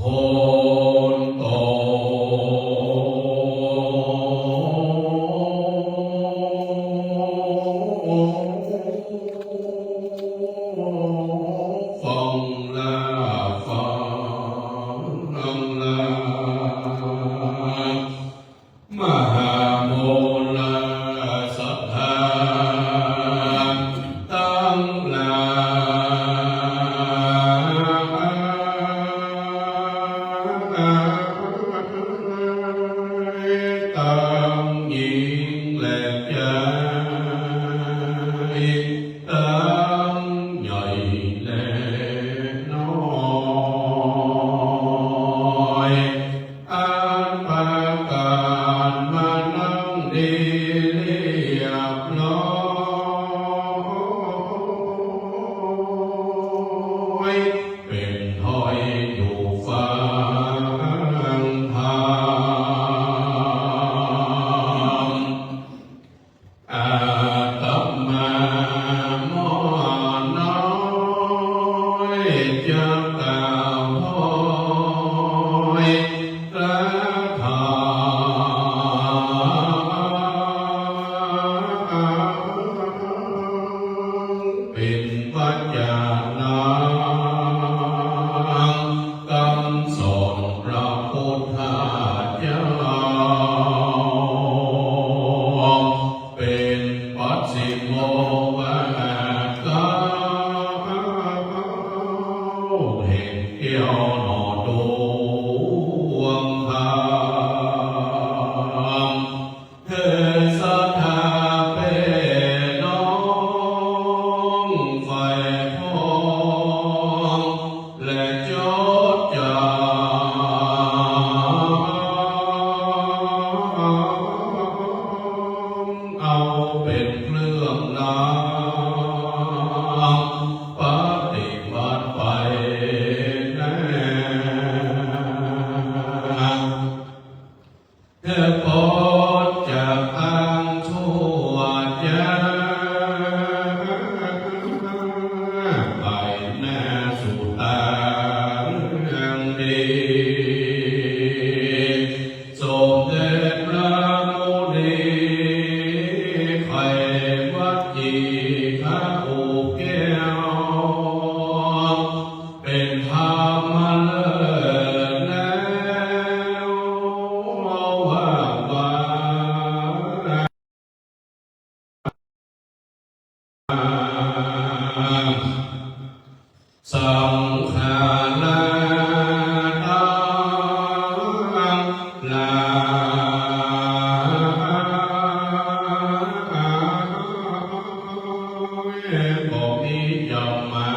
นโตฟังลาฟังลามหาโมลสัทธาตั้งลาตั้งหญิงและชายตั้งใหญ่และน้อยอันประกาศมานั่งดีเรียบร้อยเป็นถอยอยู่ฟังธรรมอาตมาหม้อน้อยจะกล่าวพ้อยพระธรรมเป็นปัจจานังคำสอนพระพุทธเจ้าเป็นปัจฉิมโมวากาแห่งเกี่ยวหนอดวงธรรมเธอสัทธาเป็นน้องไฟพองและจดจำเอาเป็นเครื่องนำปฏิบัติไปแน่เธอพ้นจากทางชั่วจะไปแน่สู่ทางดีสมเด็จพระมุนีไขวัดจีฆะอุแก้วเป็นธรรมเลิศแล้วว่าสังฆานาตังลาบ่มีจำหมา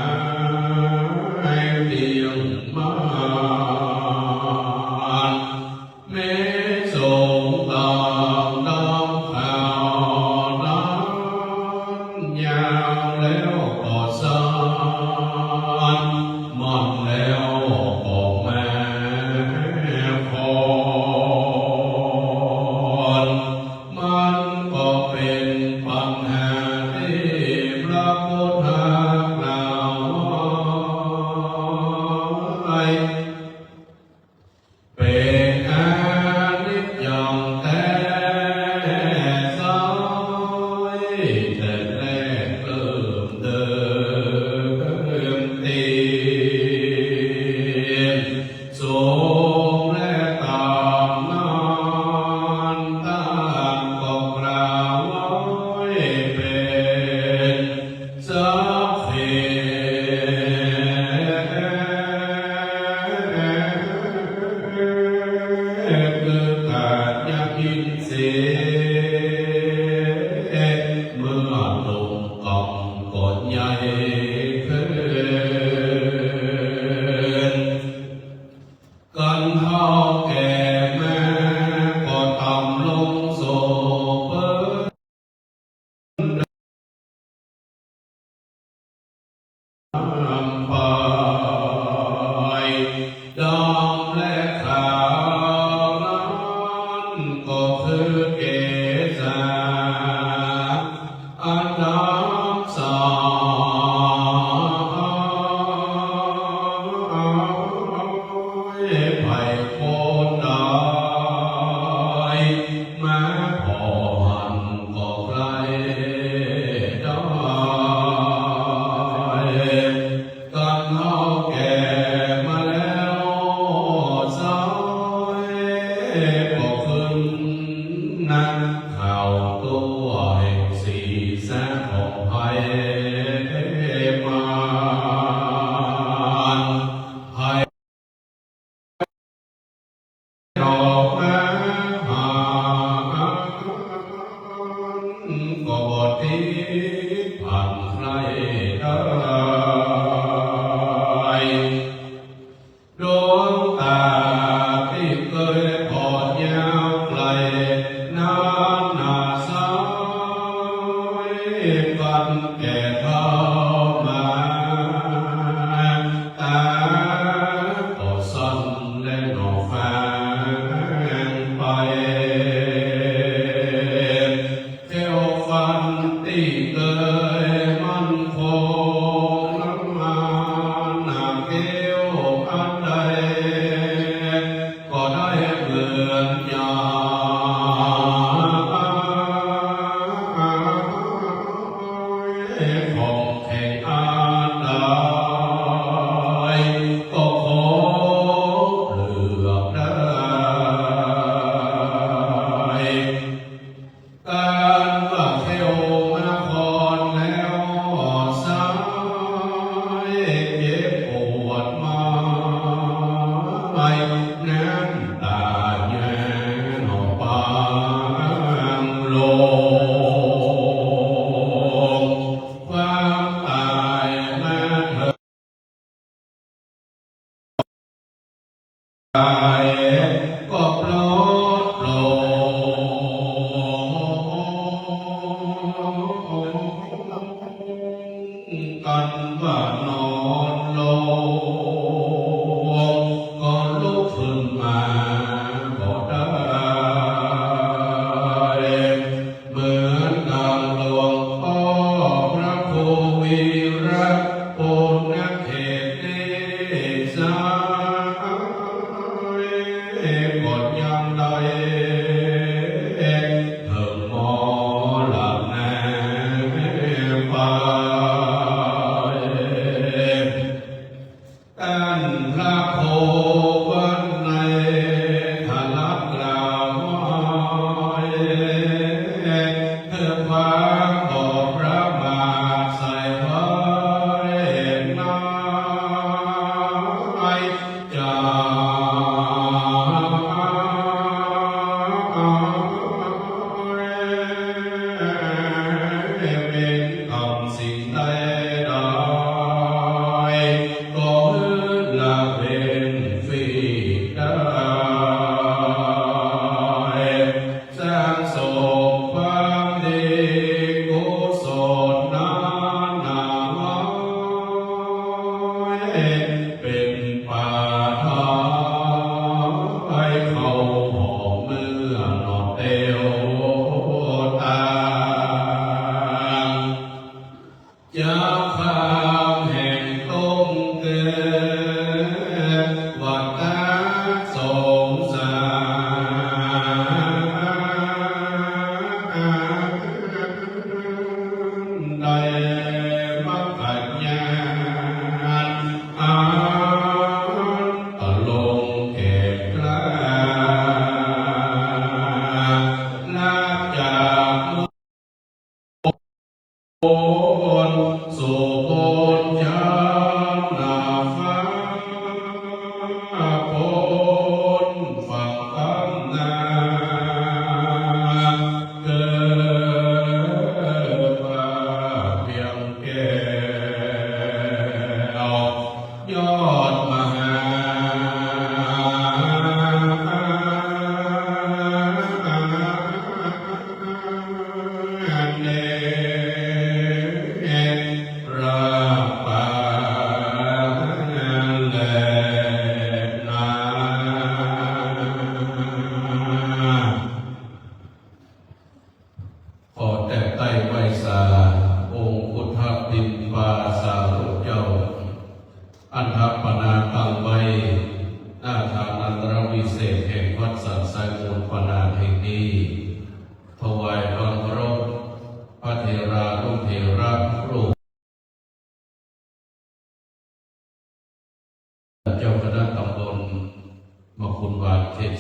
ยเพียงมานแม้ทรงตามตามข่าวนั้นยาวแล้วก็สั้นมันแล้วก็แม่พรมันก็เป็นปัญหาที่พระพุทธกล่าวไว้เป็นอนิจจังแต่สายแต่แรกเริ่มเดิมทีทรงและตามนั้นท่านก็กล่าวไว้เป็นสัพเพคือการยักยินเสียเมื่อลงกำกดใหญ่ขึ้นกันเท่าแก่แม่ก็ต่ำลงโศกไปดำและขาวนั้นก็คือเกศาอันน้ำสา ไผ่โคนได้แม้พอหันก็ไกลได้กันเอาแก่มาแล้วสายก็ขึ้นนักข่าวตัวแห่งสีแสงของไผ่มาไผ่ดอกไม้หาก็บดที่ผ่านใครได้ดวงตาที่เคยพอดยาวไกลน้ำหนาสายกันแก่เท่ามาตาก็สั่นและหนอแฟนไปเที่ยวฟันที่เคยมันคงน้ำมาหนักเกี่ยวอันใดก็ได้เหมือนยาของแข่งอันใดก็ขอเลือกได้การว่าเที่ยวนครแล้วสายเจ็บปวดมาไม่น้ำตาแย่หนอปางลงความตายแม้เธอตายก็ปลอดโปร่งกันว่านอนลงก็ลุกขึ้นมาก็ได้เหมือนดังหลวงพ่อพระครูวีระปุณเขตสายกดยังใดเถิงหมอหลับแนไปกันพระโควันในทะลักกล่าวไว้เพื่อความบอกพระมาใส่ไว้ในใจเป็นคำสิ่งใดก็ละเป็นฝีได้สร้างสมความดีกุศลนาไว้เป็นป่าทายเขาหอมเมื่อนอนเตียวตามจากข้ามแห่งต้มเกิดวัดตา ตำบลมกุฎวาดเขต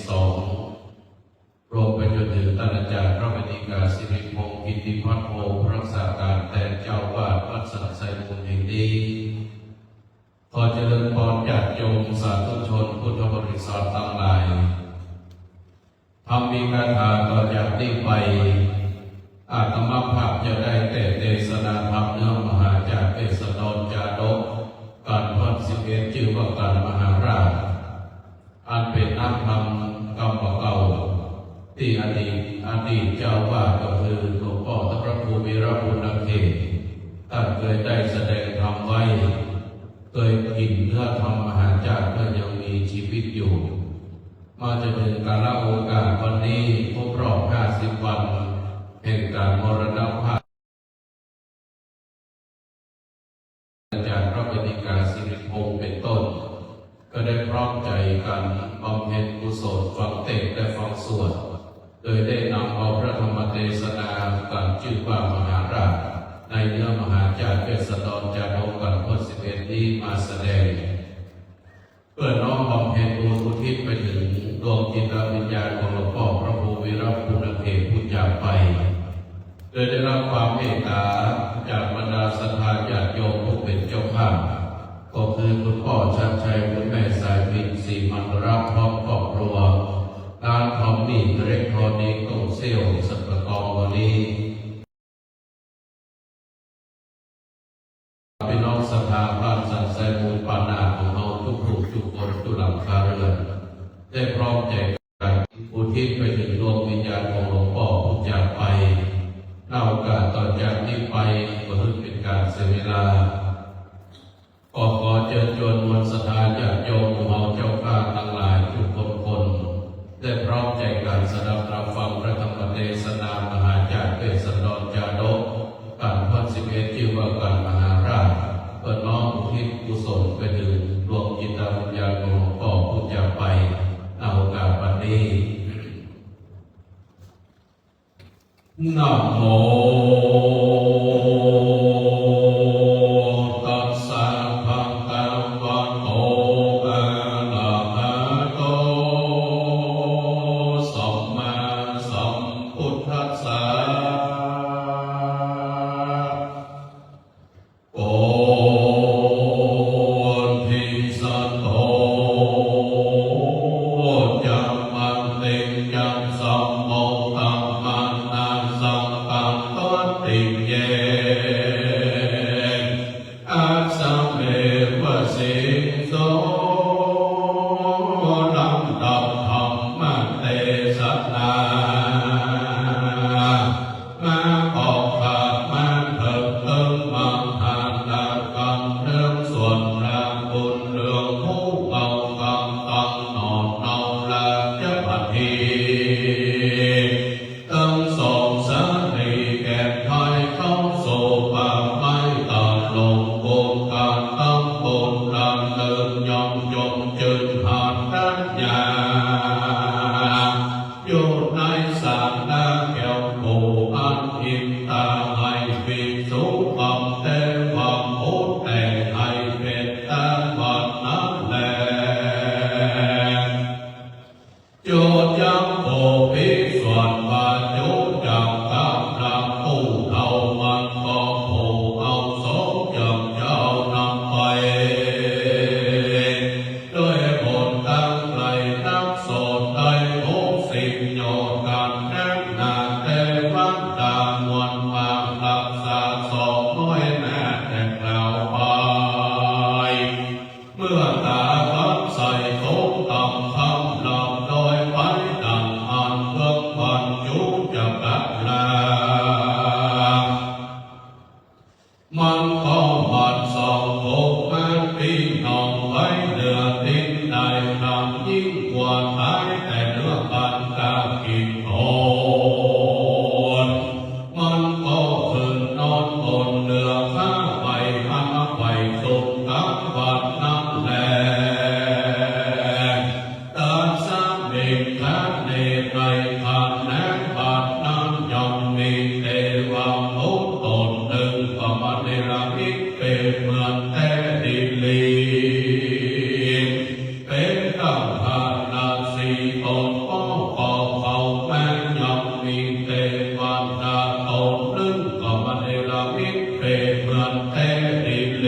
2รวมไปจนถึงท่านอาจารย์พระมณีกาสิริพงศ์กิติพัฒโพรักษาการแทนเจ้าวาดวัดสันไซมูลแห่งนี้ขอเจริญพรญาติโยมสาธุชนพุทธบริษัททั้งหลายทำมีคาถาต่อจากนี้ไปอาตมาภาพจะได้แต่เทศนาธรรมเนื้อมหาจากเทศดรจาดกการพัน11ชื่อว่าการมหาราชอันเป็นนักธรรมกรรมเก่าที่อดีตเจ้าวาดก็คือหลวงพ่อพระครูวีรบุญเขตท่านเคยได้แสดงธรรมไว้เคยกินเนื้อธรรมมหาจากเมื่อยังมีชีวิตอยู่มาจนถึงกาลโอกาสวันนี้ครบรอบ50 วันแห่งการมรณภาพอาจารย์พระปฏิกาสิริพงศ์เป็นต้นก็ได้พร้อมใจกันบำเพ็ญกุศลฟังเทศน์และฟังสวดโดยได้นำเอาพระธรรมเทศนาการชื่อว่ามหาราชในเนื้อมหาจารย์เทศดรจาดกกันพ11นี้มาแสดงเพื่อน้อมบำเพ็ญบุญอุทิศไปถึงดวงจิตวิญญาณของหลวงพ่อพระครูวีรบุญเขตผู้จากไปโดยได้รับความเมตตาจากบรรดาศรัทธาญาติโยมผู้เป็นเจ้าภาพก็คือคุณพ่อชัดชัยคุณแม่สายพินศรีมันรักพร้อมครอบครัวการทอมนี่อิเล็กทรอนิกส์ตู้เซลล์สัปกรวันนี้พี่น้องศรัทธาบ้านสันไซมูลปานาของเราทุกผู้ทุกคนทุกหลังคาเรือนได้พร้อมใจกันอุทิศไปถึงดวงวิญญาณของหลวงพ่อผู้จากไปในโอกาสต่อจากนี้ไปก็ถือเป็นการเสียเวลาก็ขอเชิญชวนมวลศรัทธาญาติโยมของเราเจ้าข้าทั้งหลายทุกคนได้พร้อมใจกันสดับรับฟังพระธรรมเทศนามหาจารย์เทศดรจาดกการพัน11ชื่อว่าการมหาราชเปิดน้อมอุทิศกุศลไปถึงดวงจิตวิญญาณของหลวงพ่อผู้จากไปในโอกาสวันนี้นะโมตัสสะภะคะวะโตอะระหะโตสัมมาสัมพุทธัสสะโอทิสัตโตจัมมังเตจัมสัมโมตัมมังนาสังกัปปติเยอัสสะเมวะสิโสลัมดับธรรมเทศนามาออกขาดมาเถิดเติมมาหานากันเรื่องส่วนรางบุญเรื่องผู้เอากำตังนอนเนาละจะปัดทีตั้งสองสารีแก่ไทยเข้าโซปาไม่ตาลงโกนการตั้งบนดำเนินยอมยมจึงหาดดัญญาอยู่ในสารนาแก้วโพอันอินตาให้ปิสุบัมเตวัมโอแต่ให้เป็นตาบัดนั้นแลโจยังโอภิส่วนบาจุจักตามนำผู้เท่ามันก็ผู้เอาสมยังเจ้านำไปด้วยบทตั้งใจนักโสดได้ทุกสิ่งโยกันแน่นาเทวันดามวลมารักษาสองน้อยแม่แต่กล่าวไปเมื่อตาพับใส่ทุกต่ำคำหลับโดยไปดังอันเบื้องบรรยุจะกัดลามันก็บัดสองโลกแม่พี่น้องไว้เดือดดินได้ทำยิ่งกว่าตายแต่เนื้อปันกากินโอนมันก็ขึ้นนอนบนเรือข้าไปหาไปสุขกับวัดนั้นแลตาสามเด็กข้าในไรผ่านแนบัดนั้นย่อมมีเทวามุตตนหนึ่งก็มาในระมิเป็นเหมือนแต่ดินลีเป็น ตั้งหานาสีตนป้องเป่าเป่าแม่ยังมีเตวันดาตนนึงก็มาเดลมิตเปเหมือนแท้ดิเล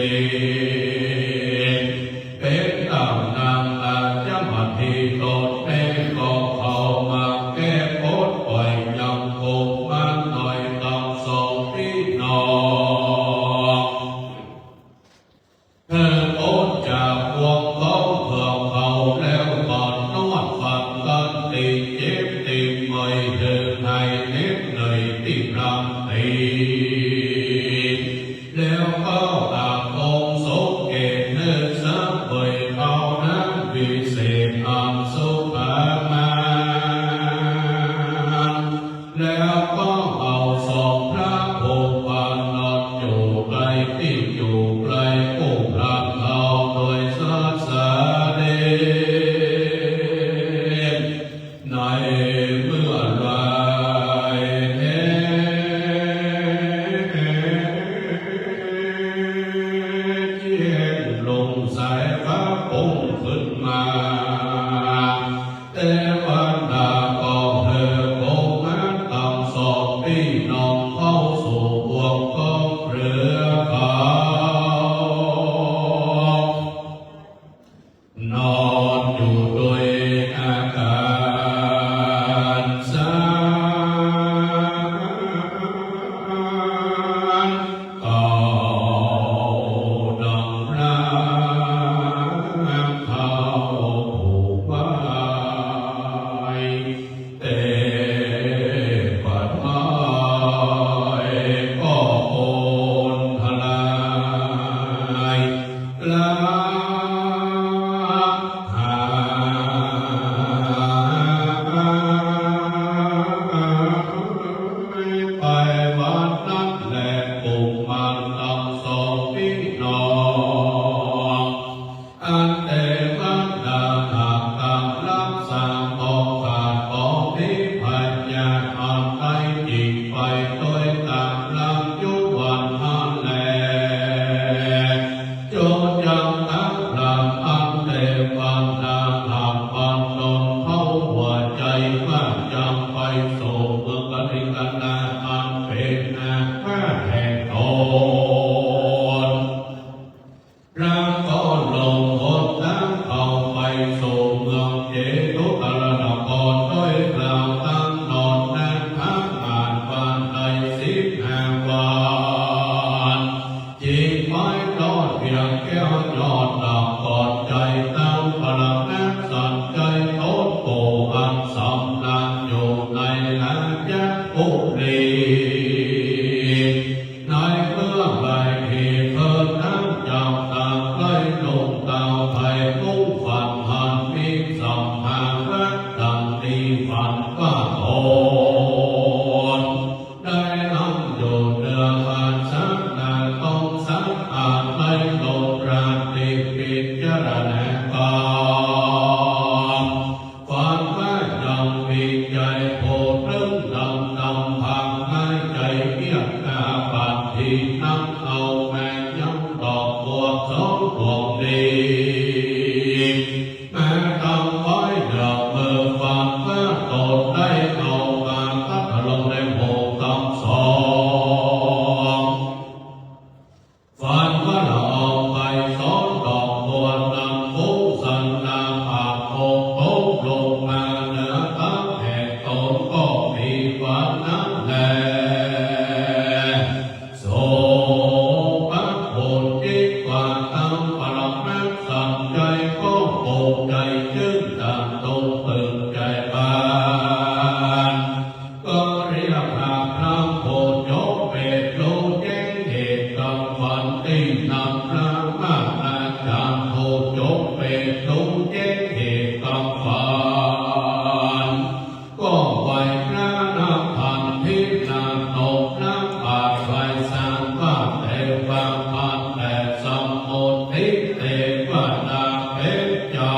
เป็นตั้งนางอาจมาทีตนแม่ก็เข้ามาแก้โพดปล่อยยังคงมาหน่อยตั้งสองพี่น้องเธอโพดจากพวงเขาเพื่อเขาแล้วก่อนนวดฝันกันตีเจ็บตีไม่เธอให้เน็บเลยตีรำตีแล้วก็อาคงสกเกตเนื้อสักเบยเอานั้นวิเศษอันสุภามาแล้วก็เอาสองพระโพปานนอนอยู่ไกลที่อยู่ไกลผู้พระเขาโดยสาสาเดชในเมื่อไรแท้เจียนลงสายฟ้าปุ่งขึ้นมาแต่วันดาก็เธอคงมาตั้งสองพี่น้องเข้าสู่พวงกองเรือเขา นอนอยู่ด้วยอาการสารเก่าดังน้ำเข้าผูกไว้แต่ปัดไม้ก็โอนทลายลา ไปวันนั้นแหละปุ่มมันตั้งสองพี่น้องอันแต่วันดาหากตามรักษาปองขาดปองพิพัญญาอันใดจิตไปโดยตามลำยุวันอันแลจงยังตั้งลำอันแต่วันดาหากปันตนเข้าหัวใจว่ายังไปสู่เมืองกนิกันนาอันเป็นอาภาแห่งตนร่างก็ลงหนทางเข้าไปสู่เมืองเจตุตรนครด้วยกล่าวตั้งนอนนั้นพักอ่านวันใด15 วันจิตไม้รอดเพียงแก้วยอดดอกกอดใจตั้งพลังนักสันใจโตโตอันสำนักอยู่ในอาญาปุรีในเมื่อใดที่เธอนั้นจากต่างไกลลงดาวไทยมุ่งฝันหันมีสัมพันธ์รักดังตีฝันว่าโอนได้นำอยู่เนื้อผ่านสักนาต้องสักอาจไม่ลงราตรีปิจารณากามฝันว่ายังมีใจโพเรื่องดำพังให้ใจเกียรกาปัดที่นั่งเอาแม่ยังดอกบัวสองดวงดีแม่ตั้งไว้เดือบมือฝันว่าตนได้เอามาพัดลงในโพตั้งสองฝันว่าเราเอาไปสองดอกบัวนำผู้สันนาผาโพโตลงมาเหนือตั้งแห่งตนก็มีฝันนั้นแลโสภะโพธิกว่าตั้งพลังนักสันใจก็โปใจจึงต่างตรงตึงใจบานก็เรียกหาพระโพยกเปตโลแจ้งเหตุกับฝันที่นำพระมาอาจารย์โพยกเปตโลแจ้งเหตุกับฝันก็ไหวพระนับพันที่นาตกน้ำปาดไหวสร้างบ้านแต่บางพันแต่สมุทิเทวดาเพชรเจ้า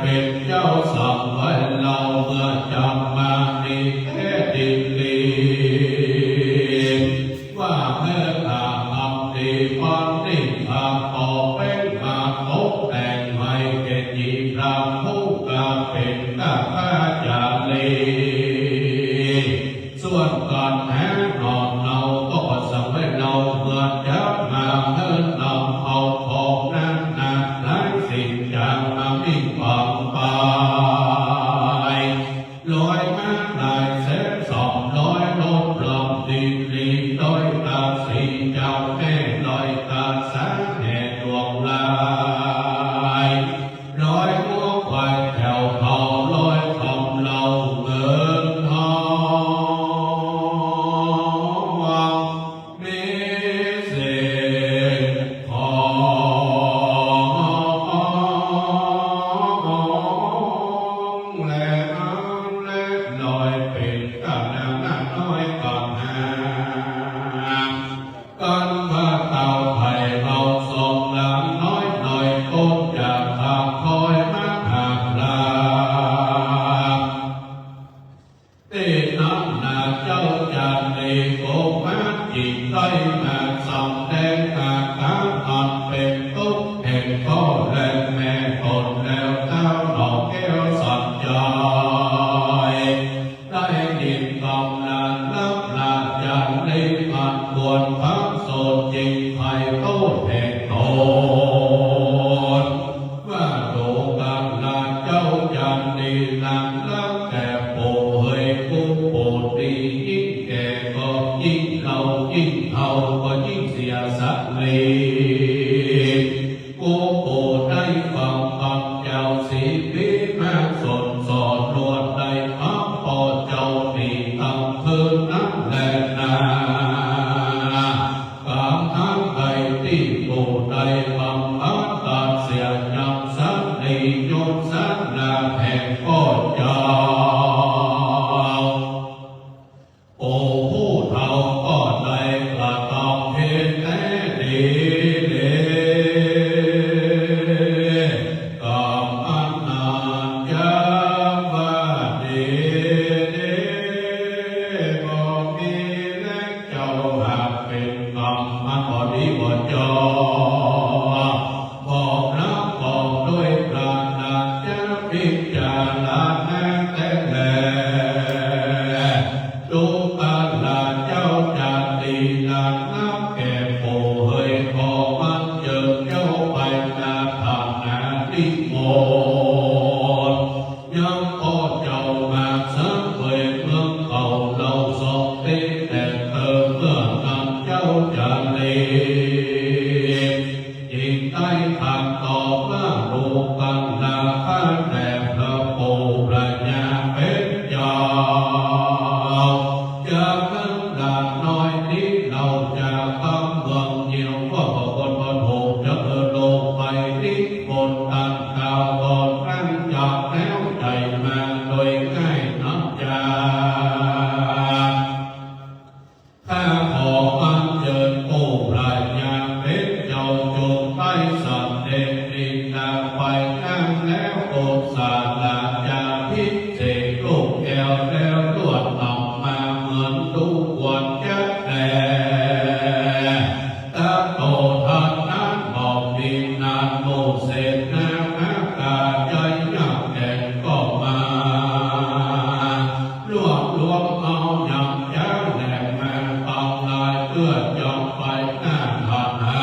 เป็นเจ้าสัพไว้เราเมื่อจำมาดี นั้นนาเจ้าจันทร์โกมาจิตได้มาสำแดงอาการอันเป็นทุกข์แห่งพ่อและแม่คนแล้วเต้าดอกแก้วสัจจอยได้ดินกำนันนับลาจันทร์อันควรพักโสดจริงไผ่โตแห่งตนว่าโดกันลาเจ้าจันทร์นันรักแต่ปู่เฮยผู้ปู่ดียิ่งแก่ก็ยิ่งเรายิ่งเอาก็ยิ่งเสียสักลีผู้ปู่ได้ฟังคำเจ้าสีพิแม่สนสอนรวดได้พักพอเจ้าดีทำคืนนั้นแหละนาการทั้งใดที่ปู่ได้ฟังพักตัดเสียจำสักลียนสักนาแห่งพ่อเจ้าโอ้ผู้เฒ่าก็ได้กระทำเหตุแท้ดีกรรมอันนานจะว่าดีบ่มีและเจ้าหากเป็นกรรมอันบ่ดีบ่จอบอกรักบอกด้วยปราณาจะพิจารณาแต่แลดูกันลาเจ้าจันทร์นางนับแก่ปู่เฮยพอมันเจิดเจ้าไปนาทางนาดิโมยังพ่อเจ้ามาสังเวยเมืองเขาเราสองตีแต่เธอเมื่อนำเจ้าจันทร์ยิ่งได้ทางต่อว่าดูกันลาข้าแต่พระปู่พระญาเป็นเจ้าจากนั้นดาบน้อยนี้เราจะทำเมืองเดียวว่าคนบนหูจะลงไปที่บนตันกาวบนตั้งจับแล้วใจมาโดยง่ายน้ำใจข้าขออัญเชิญปู่พระญาเป็นเจ้าจงไปสัตว์เด็กดินดาไปนั่งแล้วโอสาลาจาพิเศษลูกแก้วแล้วลวดนำมาเหมือนดูกวนจัดแดตาโตทันนั้นบอกดินนานโมเสสนาอากาศใจยักแก่งก็มารวบรวมเอาอย่างเจ้าแหลมมาตองลายเพื่อยอมไปหน้าทันหา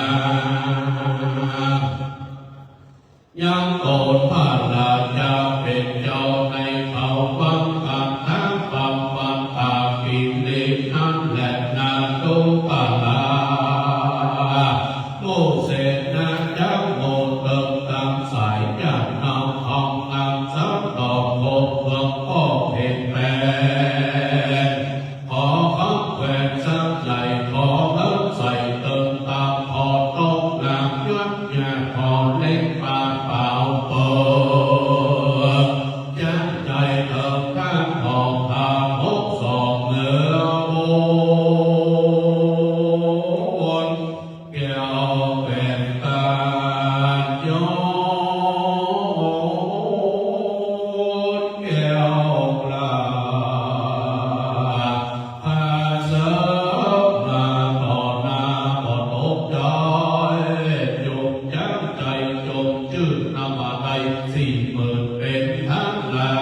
ยังโกรธพระราชาเป็นเจ้าในเขาฟังกันทั้งฟังฟังตากิเลสนั้นแหละนาตุปาลาโมเสสนาจักโมเติมตามสายจากนำทองนำสักดอกโมเพื่อพ่อเพชรแม่ขอพักแขวนสักใหญ่ขอเพิ่มใส่เติมตามพอตรงนางยัดยาพอเล็กปาเปล่าเปิดจัดใจเติมข้างทองทาพกสองเนื้อโอนแก้วเป็นตาโยนแก้วกลาพาเสบมาต่อหน้าบ่ตกใจจงจังใจจงชื่อนำมาได้40,000เป็นทั้งลา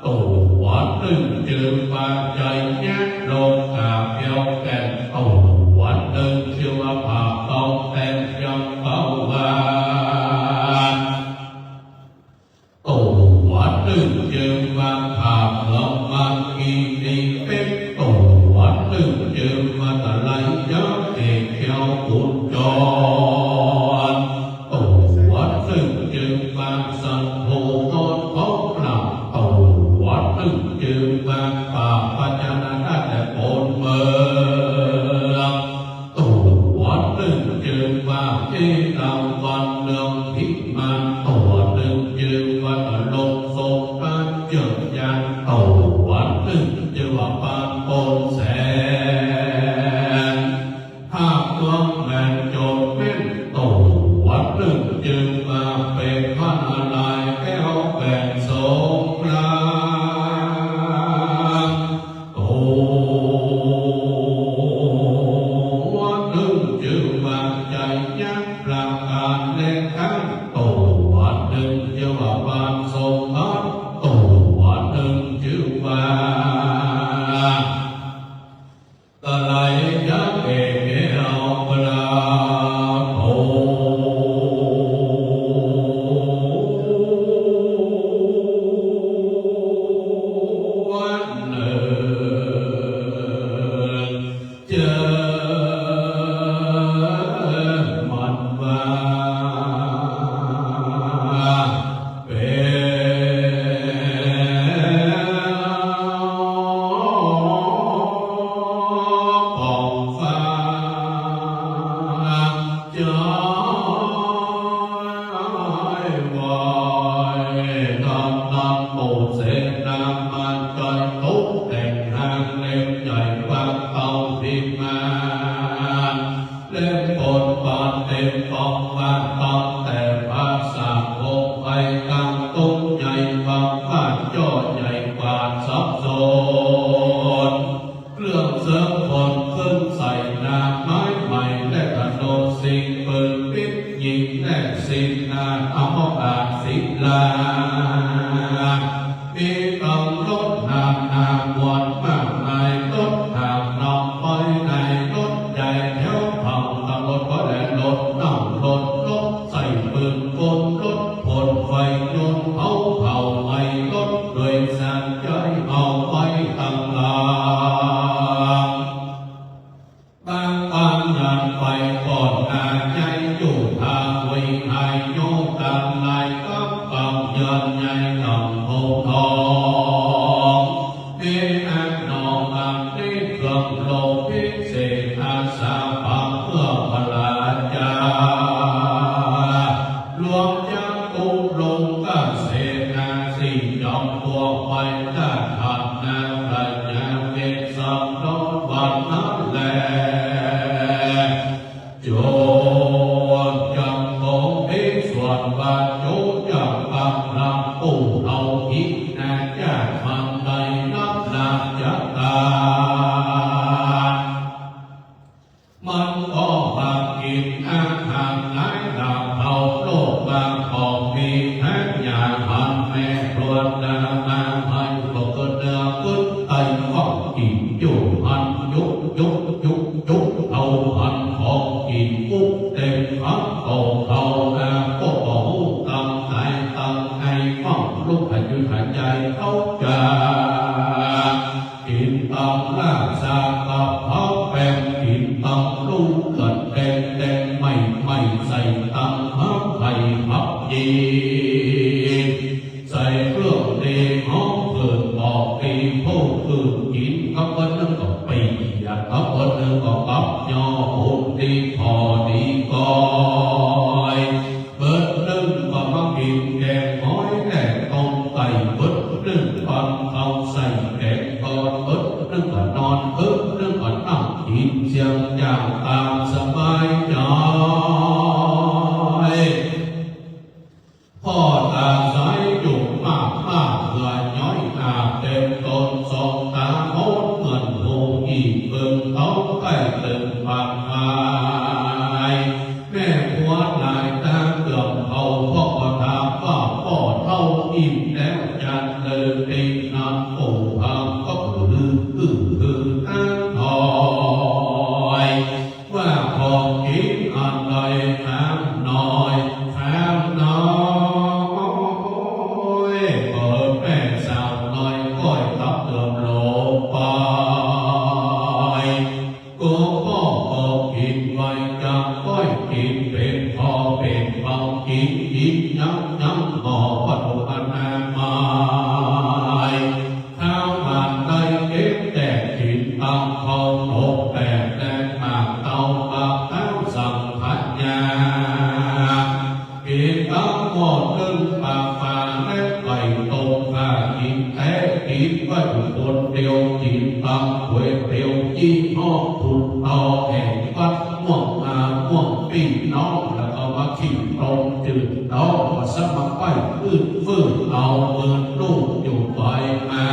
ตัววันหนึ่งจึงปากใจแยกลงกาบเอวแก่นตัววันหนึ่งชื่อว่าผาต้องแต่งยังเฝ้าวานตัววันหนึ่งจึงวางผาเมืองมันกีดีเป็นตัววันหนึ่งจึงมาตะไลยักษ์เอกเขียวกุญจรตัววันหนึ่งจึงวางสันโธนอนของหลังตัววันหนึ่งจึงวางป่าปัจจานาแต่โอนเมืองตัววันหนึ่งจึงวางที่รางวันเรืองพิมันตัวหนึ่งจึงว่าตลกทรงการเจิดยันตัววันหนึ่งจึงว่าปานโอนแสนหากดวงแม่นโจทย์เป็นตัววันหนึ่งจึงมาเป็นพระนารายณ์แก้วแก่นสงกรานต์ ยตามันก็มากินอาหารหลายดาวเผาโลกบางของมีแท้ยาพันแม่ปวดดามาให้ปกเดือกุดไตข้องกินอยู่พันยุกเอาพันของกินปุ๊บเต็มพักโตเขาอาก็บอกตั้งใจตั้งให้ฟังลูกหายใจเขาจะกินตำลาซากับพักแปมกินตำลูกเกิดแดงไม่ใส่ตำพักไข่พักยีใส่เครื่องเดงห้องเกิดบอกปีโพคือกินกับวันนึงก็ปีกับวันนึงก็ปับยอหุ่นดีพอดีก้อยเบิดนึงก็มากินแกงหอยแกงต้มไก่เบิดนึงปันเอาใส่แกงก้อนเบิดนึงก็นอนเบิดนึงก็นั่งกินเสียงอย่างตามสบายใจพ่อตาสายจุกมากเหือย้อยหนาเต็มต้นสองตาโมดเงินหูอีกเบิ่งเขาใกล้ตึงปากหายแม่หัวลายตาเกือบเขาพ่อถามว่าพ่อเท่าอิ่มแล้วจันเดินตีน้ำปูพังก็ฮือตั้งถอยว่าพอกินอะไรแถมน้อยเปิดแม่สาวน้อยก้อยตับเติมโลไปก็พ่อกินไว้จังก้อยกินเป็นพอเป็นเบากินยังหมอวัตถุอนามัยข้าวบานได้เก็บแต่กินตามคอโตแต่หมากเตาปากเท้าสั่งพัดยากินตั้งหมดตึงปากฝาและไก่ต้มข้ากินแท้กินไว้คนเดียวกินตำก๋วยเตี๋ยวจี้ห้องถุนต่อแห่งวัดม่วงปีน้องแล้วก็มาขิงตรงจืดน้องก็สมัครไปฟื้นเอาเงินลูกอยู่ไปมา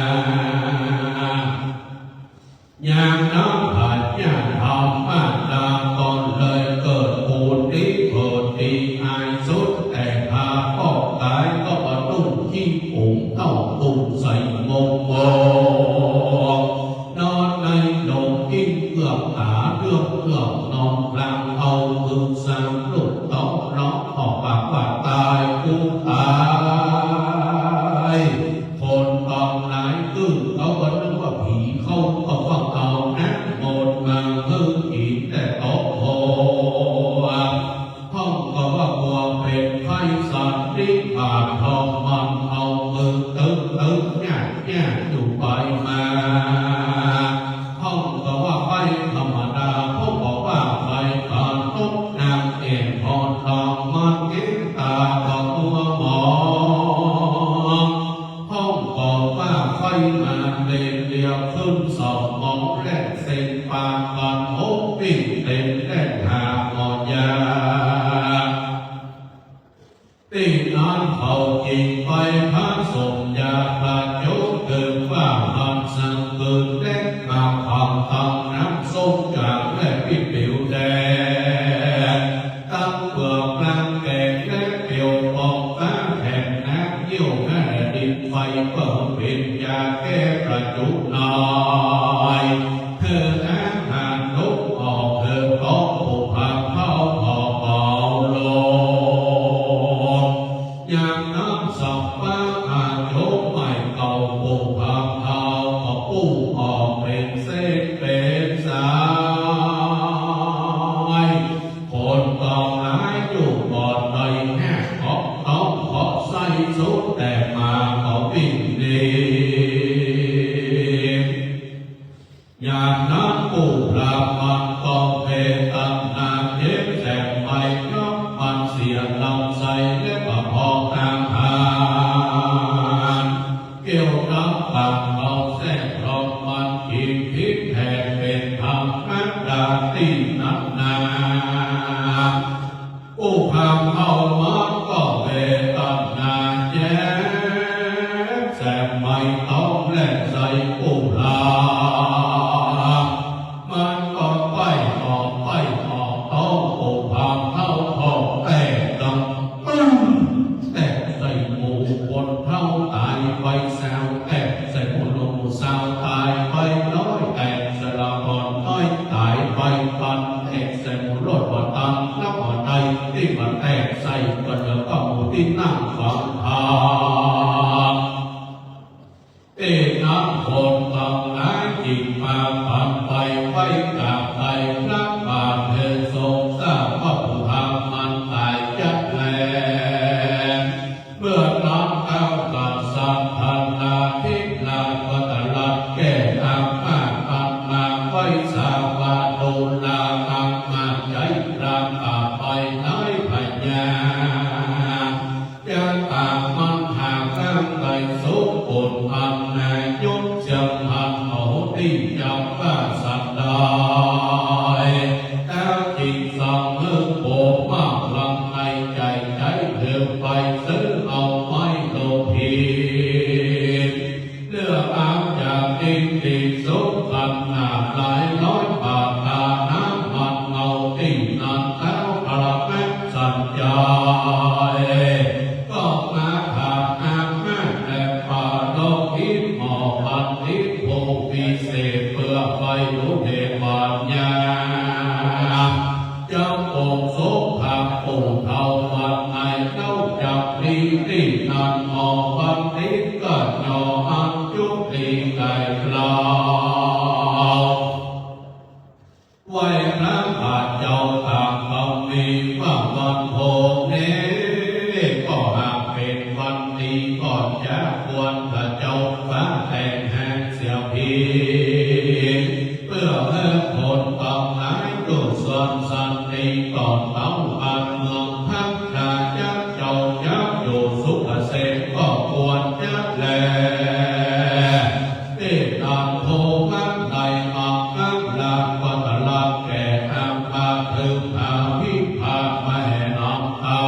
อย่างน้ำผ่านยาทำมาตาก่อนเลยเกิดปูดีเกิดดีอายสุดแต่พาพ่อตายก็มาตุ้งขี้ปุ๋งเต้าตุ้งใส่มงโบนอนในโลงกินเกือบหาเรื่องนอนกลางเอามือสามลูกต้องร้องออกปากว่าตายกูตายคนตองไหนคือเขาก็นึกว่าผีเขาก็ฟังเอาน้ำหมดมาคือกินแต่โต๊ะโหห้องก็ว่าบัวเป็นไข้สัตว์ที่ผ่านทองมันเอามือตึงแง่อยู่ไปมาห้องก็ว่าไปธรรมดาพวกบอกว่าไปผ่านตุ๊กนางเอ็นพรทองมันเก็บตากับตัวหมอห้องบอกว่าไฟมาเดียวขึ้นสองมองแรกเส้นปากก่อนโอ้ปิ้งเต็มแรกหาหมอนยาตีน้ำเขากินไปพักส่งยาพายุเกิดว่ามันสั่งเกินแรกมาความตั้งน้ำส้มจากแม่ปิดผิวแดงตั้งเปลือกกลางแก่และเปียวปองฟ้าแผ่นน้ำเยี่ยวแม่ดินไฟเปิดเป็นยาแก้ประจุน้อยเธออาหารลุกออกเธอต้องผูกพันเข้าพอเบาลงอย่างน้ำสับป้าอาโยกไม่เก่าผูกพันเข้าก็ปูออกเป็นเส้นเป็นสายคนต้องหายอยู่ก่อนใดแห่ของต้องขอใส่สุดแต่มาขอปิ้งดีอย่างนั้นผู้ปราบมันต้องเพตังนาเจ็บแสบไม่ยอมมันเสียลำไส้และกระเพาะอาหารเกี่ยวกับปากเอาแทรกลงมันกินพิษแทนเป็นธรรมนักดาตีนักนาผู้ทำเอามันก็เพตังนาเจ็บแสบไม่ต้องแลกใส่ผู้ล ามันก็ไปออกต้องโอบพามเท่าทองแต่ดังแต่ใส่หมู่คนเท่าตายไปแซวแต่ใส่หมู่ลงสาวตายไปน้อยแต่สละพรน้อยตายไปปันแต่ใส่หมู่รถบ่ตังนับบ่ใจที่มันแตกใส่ก็เดือดก็หมู่ที่นั่งฟังทางน้ำคนบางหลายจิตมาผ่านไปไว้กับใจพระบาทเธอทรงทราบว่าผู้ทำมันตายจัดแลเมื่อน้ำเข้าตัดสัมพันนาทิพลาก็ตลัดแก่ทางมาปันมาไว้สาวาโดลาทางมาใจรามป่าไปน้อยพญาจะตามมันหาข้างใดสุขผลอันนายยกจังหันโหติจับป้าสัตดายแต่จิตสังเมื่อโผล่มาลำในใจเดินไปซื้อเอาไม้โลพีเลือกเอาจากดินดินสุขพันนาหลายร้อยบาทตาน้ำมันเงาติ่งนันแล้วพระแม่สัญญาก็มาขาดอาแม่แต่ป่าโลกิหมอพันธิโพวิเศษเพื่อไปรู้เหตุปัญญาเจ้าองค์โสภาปู่เท่าวันในเจ้าจับดีที่นั่นหมอพันธิก็ยออันจุดีไก่กล่าวไว้พระบาทเจ้าตามคำมีว่าวันโพนี้ก็หากเป็นวันดีก่อนจะควรพระเจ้าฟ้าแต่งแห่งเสียพีเพื่อให้ผลต่างหลายดุส่วนสันติก่อนเต้าอันเมืองพักรายักเจ้ายักอยู่สุขเสพก็ควรจะแลตามโพมันใดมากังลาก็ตลาดแก่ทางปาถึงอาวิภาแม่น้ำตา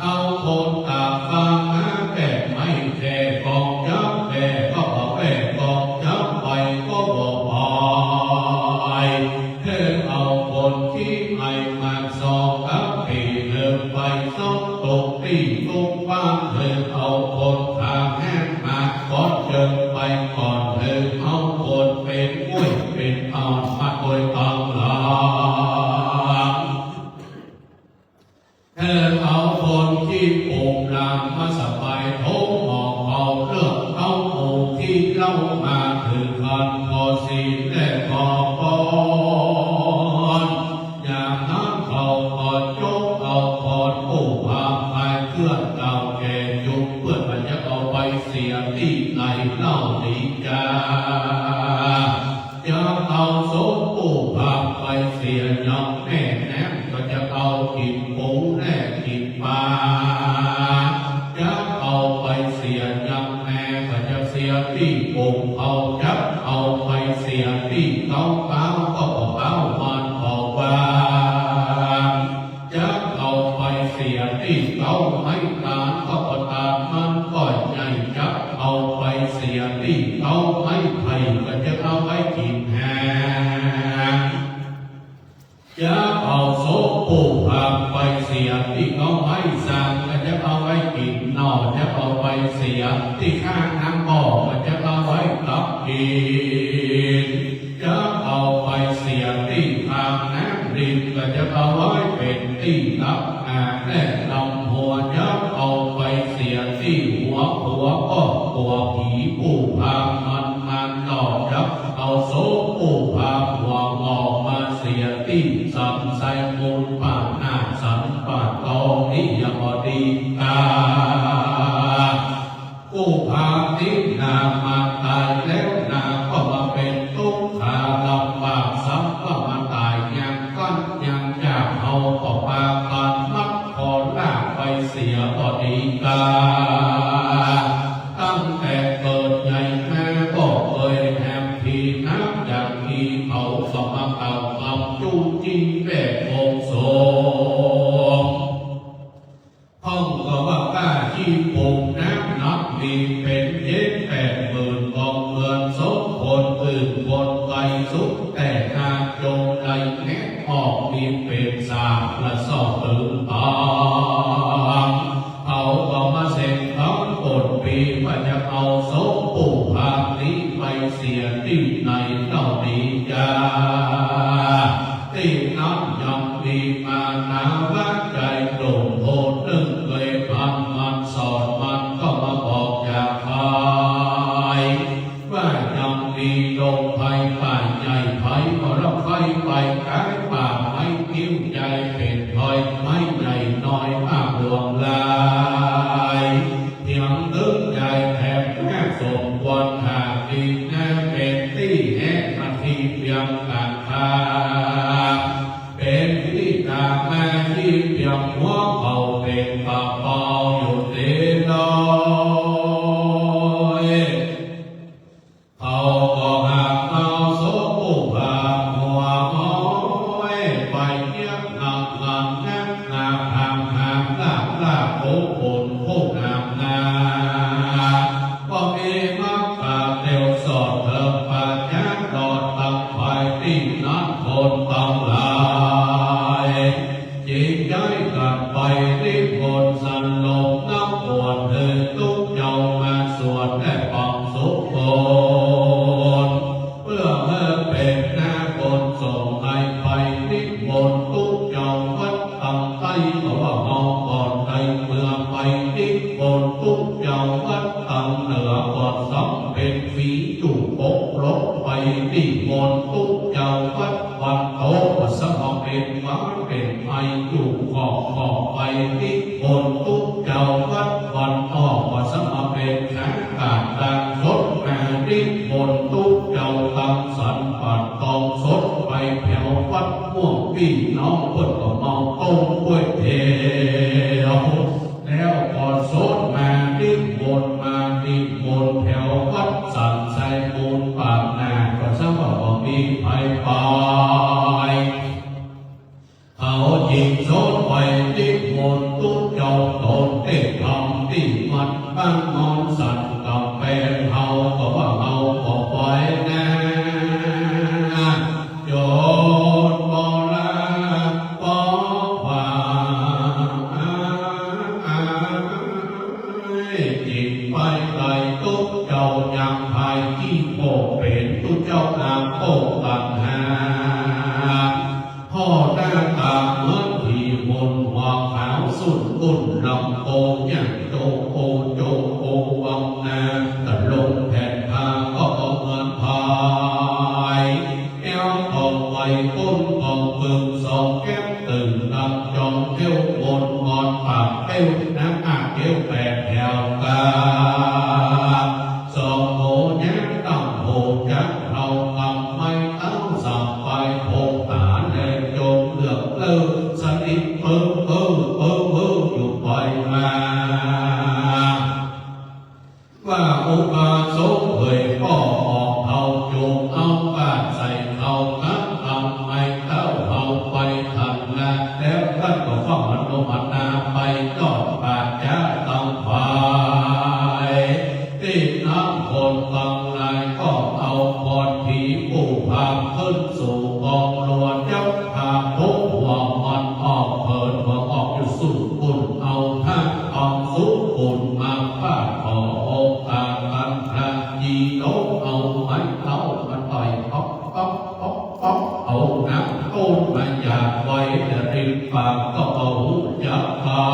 เอาคนตาฟังมาแก่ไม่แก่กองจับแก่ก็บอกแก่กองจับไปก็บอกไปเธอเอาคนที่ไม่มาสอบกับปีเดินไปสอบตกตีตุกบ้านเธอเอาคนทางแห้งมาก่อนเดินไปก่อนเธอเอาคนเป็นกุ้ยเป็นอ่อนมาโดยตองหลังเธอเอาคนที่โป่งลางมาสบายโถหอกเอาเลือกเอาโอ่งที่เล่ามาถือคันพอสีและพอปอนอย่างนั้นเขาพอจกเอาพอผู้พาไปเคลื่อนเก่าแก่จุกเพื่อนมันจะเอาไปเสียที่ไหนเล่าดีกาจะเอาโสผู้พาไปเสียยองแม่แนมก็จะเอากินปูแน่กินปลาจะเอาไปเสียยังแม่ก็จะเสียที่ปูเอาจับเอาไปเสียที่เขาเป้าก็เป้ามันพอว่าจะเอาไปเสียที่เขาไม่ตามก็ตามมันก็ใหญ่จับเอาไปเสียที่เขาไม่ไผ่ก็จะเอาไปกินแห้งจะเอาโสปูพาไปเสียที่เขาไม่สั่งก็จะเอาไปกินนอจะเอาไปเสียที่ข้างน้ำบ่อก็จะเอาไว้ตักกินจะเอาไปเสียที่ข้างน้ำริมก็จะเอาไว้เป็นที่ตักอาบและลำหัวจะเอาไปเสียที่หัวก็ตัวผีปูพามันหลอกจับเอาโสปูพาหัวงอกมาเสียที่สัมใส่มูลปากหน้าสัมปากตองนี่ยังพอดีตาปูพาที่นามาตายแล้วนาก็มาเป็นทุกข์ขาลำบากซ้ำก็มาตายยังก้อนยังจากเอาออกมาการมัดคอลากไปเสียพอดีกาตั้งแต่เกิดใหญ่แม่ก็เคยแฮมพีน้ำใจ ลื่นคนไกลสุดแต่หากจงใจแง่ออกมีเป็นสามและสอบตื่นตามเขาก็มาเสร็จทั้งกดปีว่าจะเอาโซ่ปู่ภาคนี้ไปเสียที่ในเล่าดียาที่น้ำยังมีมานาวัดใจโดดโหดนึกเลยพันมันสอนมันก็มาบอกอยากพายว่ายังมีลมไฟป่าใหญ่ไฟก็รับไฟไปกายป่าไม้กิ้วใจเป็นถอยไม้ใหญ่น้อยมากดวงลายเพียงตึกใจแทบแค่สมควรหากดีแน่เป็นที่แห่งนาทีเพียงการพาเป็นที่ตาแม่ที่เพียงหัวเขาเป็นปากเปล่าอยู่เต็มน้อยเขาก็หากเอาโสกุบาหัวม้อยไปเยี่ยมหนักหลังแนบหนาหางหางลาบลาบโอ้โหโคงามนาก็มีมักปากเตียวสอดเถิดปากแย้มดอดตักไฟที่นั้นคนต้องลายจิตใจกันไปที่คนสันลงน้ำปวดเธอทุกเจ้ามาสวดและปังสุขโกเพื่อเมื่อเป็นหน้าคนส่งให้ไปที่บนทุกเจ้าวัดตั้งใจก็ว่าเมาก่อนใจเมื่อไปที่บนทุกเจ้าวัดตั้งเหนือก่อนสองเป็นฝีจุกปกลบไปที่บนทุกเจ้าวัดวันโตสมองเป็นฟ้าเป็นไอจุกขอบไปที่บนทุกเจ้าวัดวันออกว่าสมองเป็นแขนการดังสดแม่ที่บนทุกเจ้าตั้งสันปัดตองสดไปแผ่ววัดม่วงพี่น้องเปิดก็เมาต้มกล้วยเทวแล้วก่อนสดมาที่บนมาที่บนแถววัดสันใส่มูลปากนาก็สมองมีไฟปายเขาจิงโซนไปที่บนทุกเจ้าตนเต็มทำที่มัดบ้านนอนสัตว์กับเป็นเขาก็ว่าเขาก็ปล่อยแน่โยนบอลาปอว่าจิตไปไกลทุกเจ้ายังภายที่โคเป็นทุกเจ้านางโคตันหาพ่อหน้าตาเหมือนที่บนหัวขาวสุดอุ่นลำโพงอย่างโจโอโจโอวังนาตะลงแผ่นทางก็เหมือนพายแก้วทองไว้ก้นทองเบิ่งสองแก้มตื่นดังจองเที่ยวบนงอนปากเที่ยวน้ำอาเที่ยวแปดแถวกาสองโหแย้มตั้งโหจักเราทำไม่ตั้งสับไปโคตาแดงจงเลือกเลิกสนิทเพิ่มอยู่ไปมาว่าอุบาสกเผยพ่อออกเขาจูงเอาบ้านใส่เขาคับทำให้เต้าเขาไปทันละแล้วท่านก็ฟ้องมันโนมันนาไปจอดปาดจ้าต้องไปที่น้ำคนฟังลายก็เอาพรผีผู้พาขึ้นสู่กองลวนยับพาพุกหัวมันออกเผินหัวออกอยู่สู่ปุ่นเอาท่าเอาสุปุ่นมาพาดขอองค์การกันพระยีโตเอาไม้เท้ามันต่อยป๊อกเอาน้ำต้นมาหยาดไว้แต่ริมปากก็เอาจับตา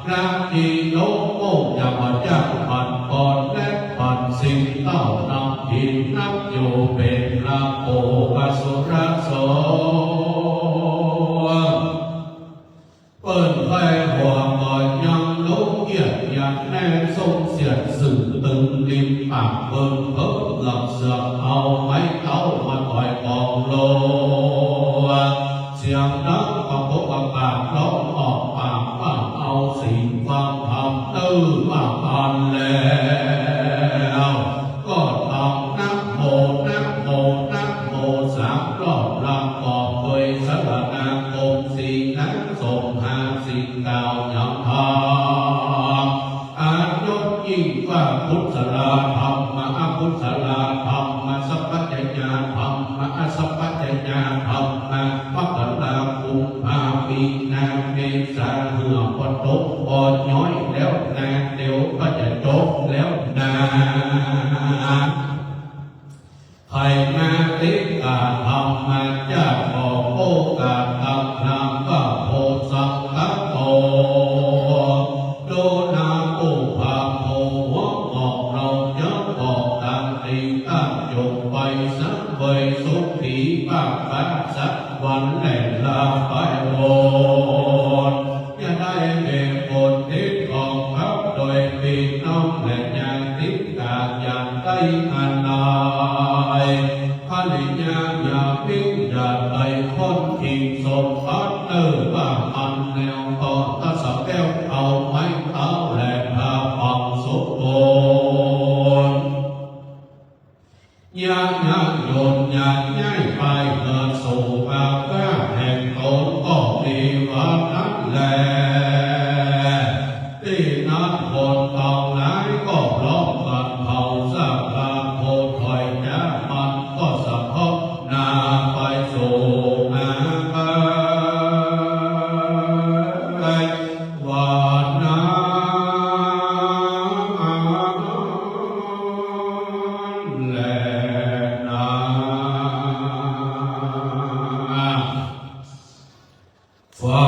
พระยีโตโม่จะมาจับปันก่อนและปันสิ่งเต้านำหินนับอยู่เป็นพระโอวาสุรโสเปิดไฟหัวก่อนยังลุกเกียดยันแน่ทรงเสียดสื่อตึงริมปากเบิ่งเพิ่มหลับเสือกเอาไม้เท้ามาต่อยกองโลเสียงดังก็พบอากาศร้องออกปากว่าเอาสิ่งความทำตื้อมาพันแล้วก็ทำนักโมสามรอบลำกอบโดยสรณาคมสีนักทรงหาสิ่งเก่ายังทำอายุยิ่งกว่าพุทธลาธรรมมาพุทธลาธรรม ใครมาติดกาทำมาจากบอกโอกาสตักนามก็โพสักขะโตโดนาปุภาโพหัวออกเราจะบอกตามตีตั้งจงไปสักเวยสุขีปากปัสสักวันแห่งลาไปโลดจะได้เก็บผลทิศของพับโดยปีน้องและญาติกาอย่างใกล้อันใดพระนิยามอย่าพิงอย่าไต่คนทิ้งสมพัดเตอร์ว่าอันแนวต่อทัศแก้วเอาไม้เท้าและพาฟังสุโขยาญาโยนญาง่ายไปเกิดสู่อาก้าแห่งตนก็มีวันนั้นแลที่นักคนต่างหลายก็ร้องกันเผาสร้างทางโพถอยจะมันก็สะพกนาไปสู่อาก้าวานาแลนาฟ้า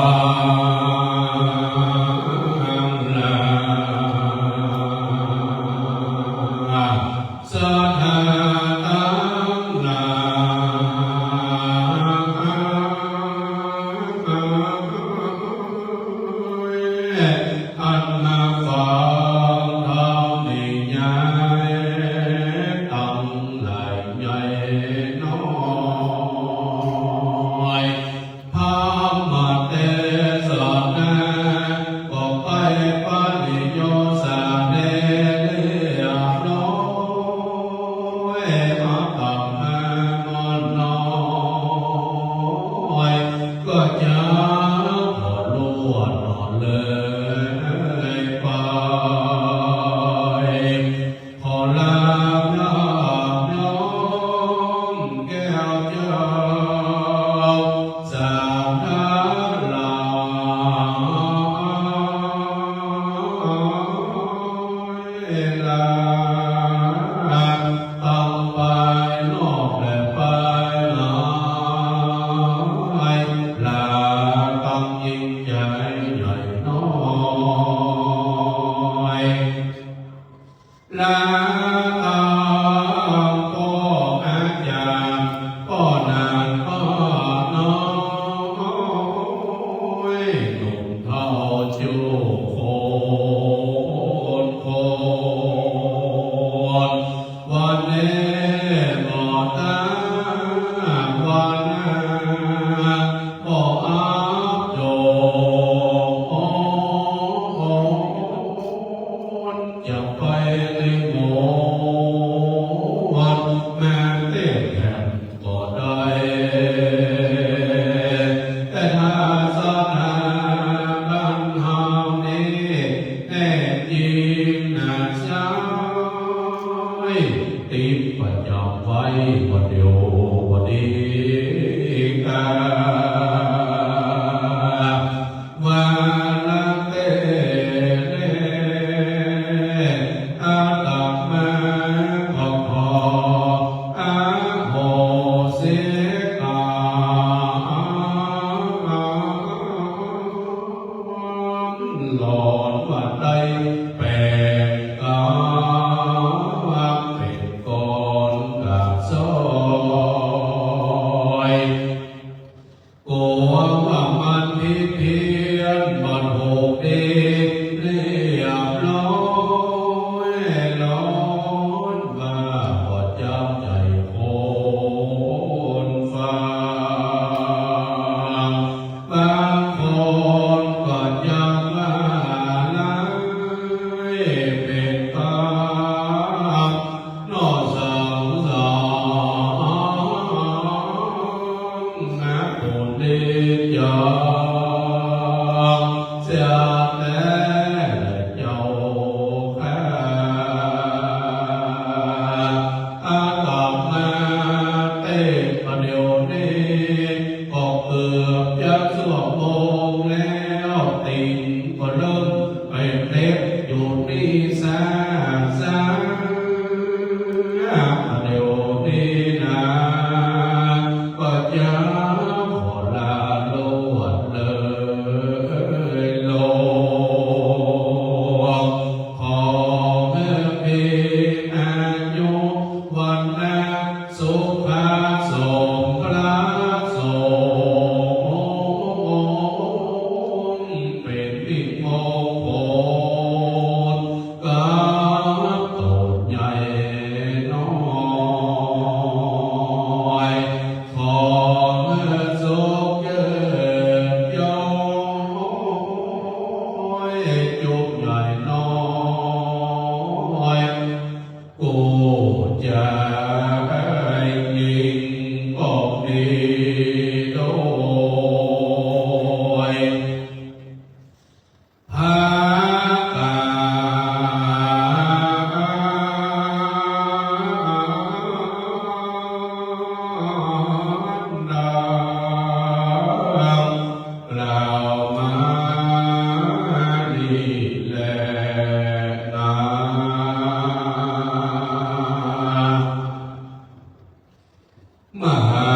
สะทาตังนาอันนาฟังธรรมนิยายตั้งหลายใหญ่น้อยพามาเตสนาก็ไปปานิโยสาเนเลียน้อยมาตังมอนน้อยก็จะพอล้วนนอนเลยไปขอลาน้องแก้วเจ้าสามนาลาลาตั้งไปนอกและไปหลายลาตั้งยิ่งใหญ่ใหญ่น้อยลาตั้งพ่ออาจารย์พ่อนางพ่อน้อยหนุ่มเท่าชูโคนโคนวันนี้บ่ตาวันบ่อาโจจะไปในโมวันแม่เต้นแห่งก็ได้แต่ถ้าสถานบันหานี้แน่จริงน่าใช่ติดประจำไว้วันเดียววันดีกาวาลาเตเลอาตักมาขอพออาโหสิกาหลอนวัดใดแปลงกาวาเป็นกอนกาซอย ใจยิ่งอกดีโดยภากาดังกล่าวมานี่แลนะมหา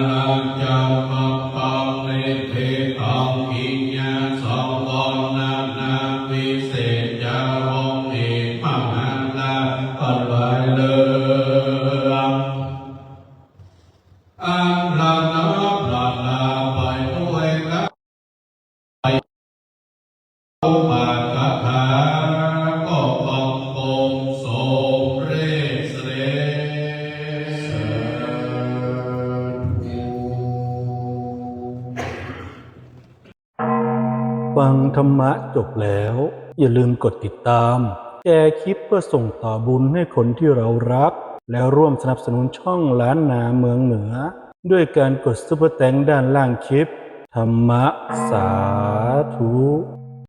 ลังจังปะปังเนเทตังกิญญาสังวรนานาวิเศษจารมเอกมหาลาปัลไวเลอันพระนาพระลาไปด้วยกันอุปาทถาก็บังคมสมเรศเรฟังธรรมะจบแล้ว อย่าลืมกดติดตามแชร์คลิปเพื่อส่งต่อบุญให้คนที่เรารัก แล้วร่วมสนับสนุนช่องล้านนาเมืองเหนือ ด้วยการกดซุปเปอร์แตงด้านล่างคลิป ธรรมะสาธุ